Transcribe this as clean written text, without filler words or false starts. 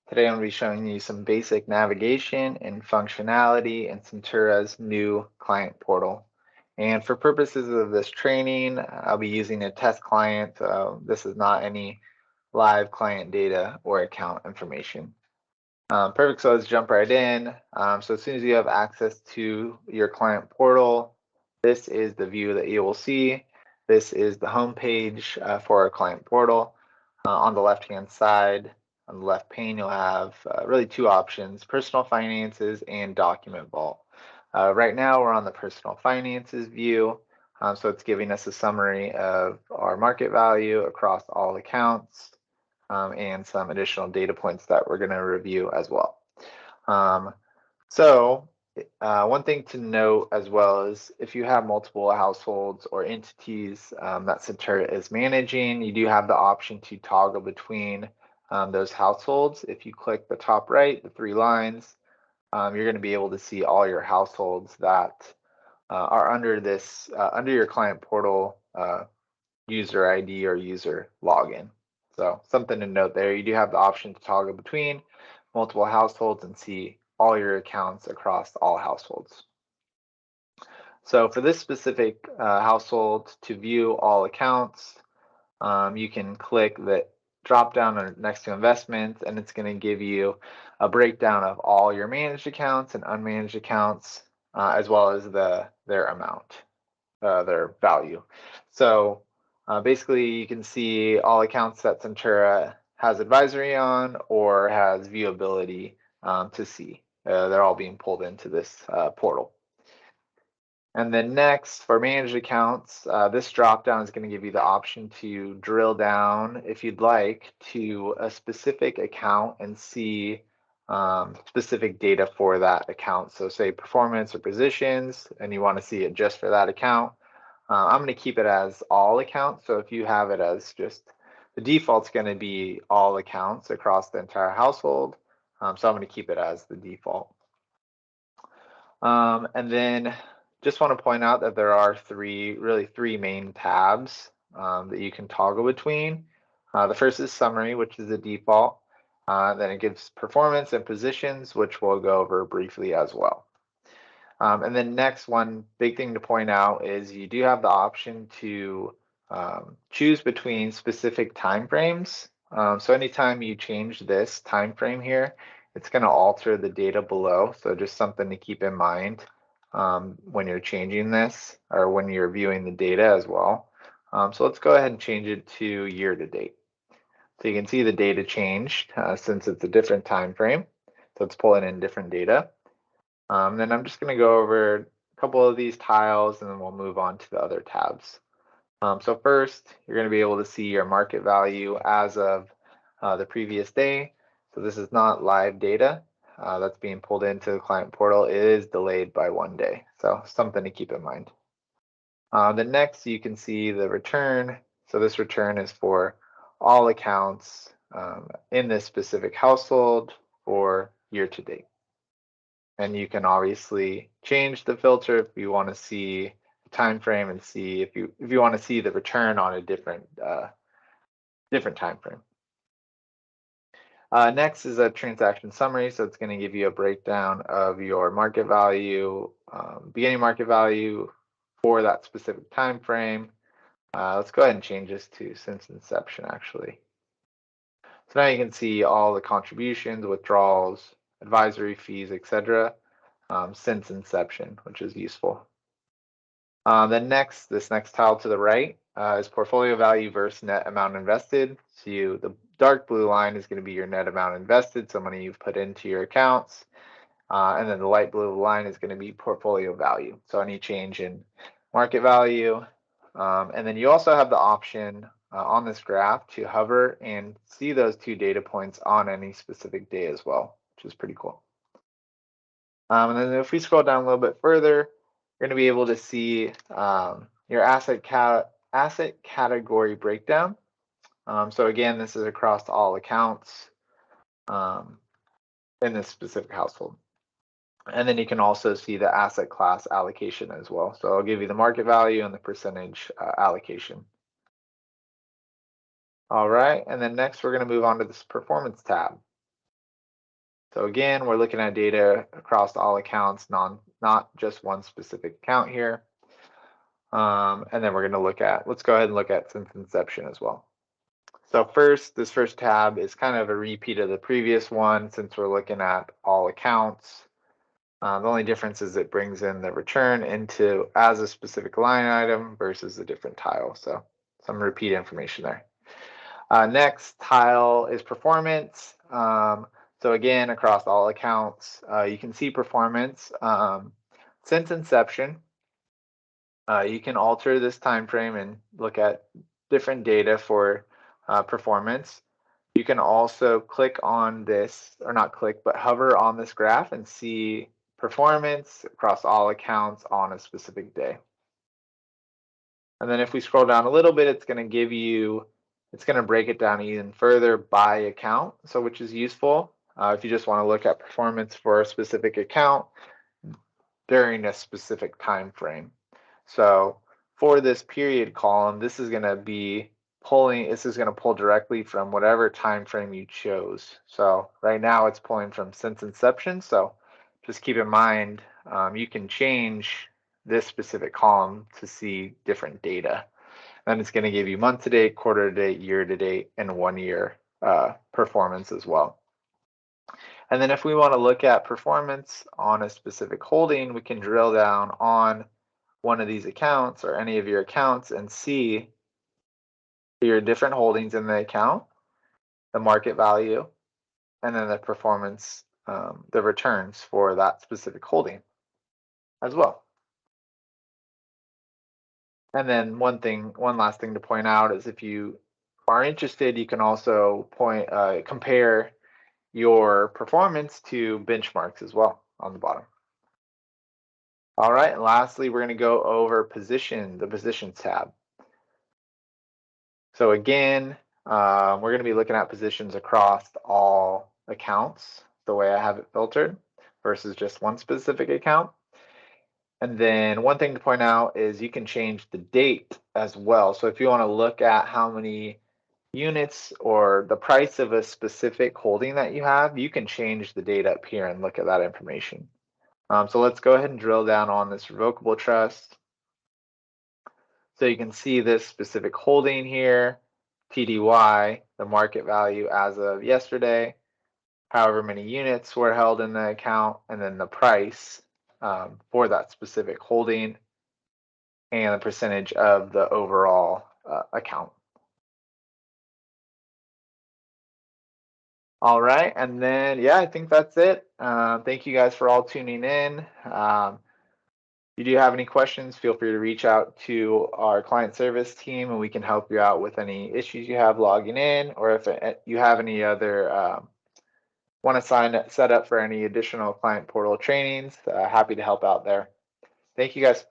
Today I'm going to be showing you some basic navigation and functionality in Centura's new client portal. And for purposes of this training, I'll be using a test client. This is not any live client data or account information. Perfect, so let's jump right in. So as soon as you have access to your client portal, this is the view that you will see. This is the home page for our client portal. On the left-hand side, on the left pane, you'll have really two options, personal finances and document vault. Right now, we're on the personal finances view. So it's giving us a summary of our market value across all accounts and some additional data points that we're going to review as well. One thing to note as well is if you have multiple households or entities that Centura is managing, you do have the option to toggle between those households. If you click the top right, the three lines, you're going to be able to see all your households that are under this under your client portal user ID or user login. So something to note there, you do have the option to toggle between multiple households and see all your accounts across all households. So for this specific household, to view all accounts, you can click the drop down next to investments, and it's going to give you a breakdown of all your managed accounts and unmanaged accounts, as well as their amount, their value. So basically, you can see all accounts that Centura has advisory on or has viewability to see. They're all being pulled into this portal. And then next, for managed accounts, this dropdown is going to give you the option to drill down, if you'd like, to a specific account and see specific data for that account. So say performance or positions, and you want to see it just for that account. I'm going to keep it as all accounts. So if you have it as just the default's going to be all accounts across the entire household. So I'm going to keep it as the default. And then just want to point out that there are three main tabs that you can toggle between. The first is summary, which is the default. Then it gives performance and positions, which we'll go over briefly as well. And then next, one big thing to point out is you do have the option to choose between specific time frames. So anytime you change this time frame here, it's going to alter the data below. So just something to keep in mind when you're changing this or when you're viewing the data as well. So let's go ahead and change it to year to date. So you can see the data changed since it's a different time frame. So it's pulling in different data. Then I'm just going to go over a couple of these tiles and then we'll move on to the other tabs. So first, you're going to be able to see your market value as of the previous day. So this is not live data that's being pulled into the client portal. It is delayed by 1 day. So something to keep in mind. Then next, you can see the return. So this return is for all accounts in this specific household for year to date. And you can obviously change the filter if you want to see the time frame and see if you want to see the return on a different time frame. Next is a transaction summary. So it's going to give you a breakdown of your market value, beginning market value for that specific time frame. Let's go ahead and change this to since inception, actually. So now you can see all the contributions, withdrawals, advisory fees, etc. Since inception, which is useful. Then this next tile to the right is portfolio value versus net amount invested. So the dark blue line is going to be your net amount invested, so money you've put into your accounts. And then the light blue line is going to be portfolio value, so any change in market value. And then you also have the option on this graph to hover and see those two data points on any specific day as well, which is pretty cool. And then if we scroll down a little bit further, you're going to be able to see your asset category breakdown. So again, this is across all accounts in this specific household. And then you can also see the asset class allocation as well. So I'll give you the market value and the percentage allocation. All right, and then next we're going to move on to this performance tab. So again, we're looking at data across all accounts, not just one specific account here. And then we're going to let's go ahead and look at since inception as well. So this first tab is kind of a repeat of the previous one since we're looking at all accounts. The only difference is it brings in the return as a specific line item versus a different tile. So some repeat information there. Next tile is performance. So again, across all accounts, you can see performance since inception. You can alter this time frame and look at different data for performance. You can also click on this, or not click, but hover on this graph and see performance across all accounts on a specific day. And then if we scroll down a little bit, it's going to break it down even further by account, so which is useful if you just want to look at performance for a specific account during a specific time frame. So for this period column, this is going to pull directly from whatever time frame you chose. So right now it's pulling from since inception. So just keep in mind, you can change this specific column to see different data. Then it's going to give you month to date, quarter to date, year to date, and 1 year performance as well. And then if we want to look at performance on a specific holding, we can drill down on one of these accounts or any of your accounts and see your different holdings in the account, the market value, and then the performance, the returns for that specific holding as well. And then one last thing to point out is if you are interested, you can also compare your performance to benchmarks as well on the bottom. All right, and lastly, we're going to go over the positions tab. So again, we're going to be looking at positions across all accounts, the way I have it filtered, versus just one specific account. And then one thing to point out is you can change the date as well. So if you want to look at how many units or the price of a specific holding that you have, you can change the date up here and look at that information. So let's go ahead and drill down on this revocable trust. So you can see this specific holding here, TDY, the market value as of yesterday, however many units were held in the account, and then the price for that specific holding, and the percentage of the overall account. All right, and then yeah, I think that's it. Thank you guys for all tuning in. If you do have any questions, feel free to reach out to our client service team and we can help you out with any issues you have logging in, or if you have any other want to set up for any additional client portal trainings, happy to help out there. Thank you guys.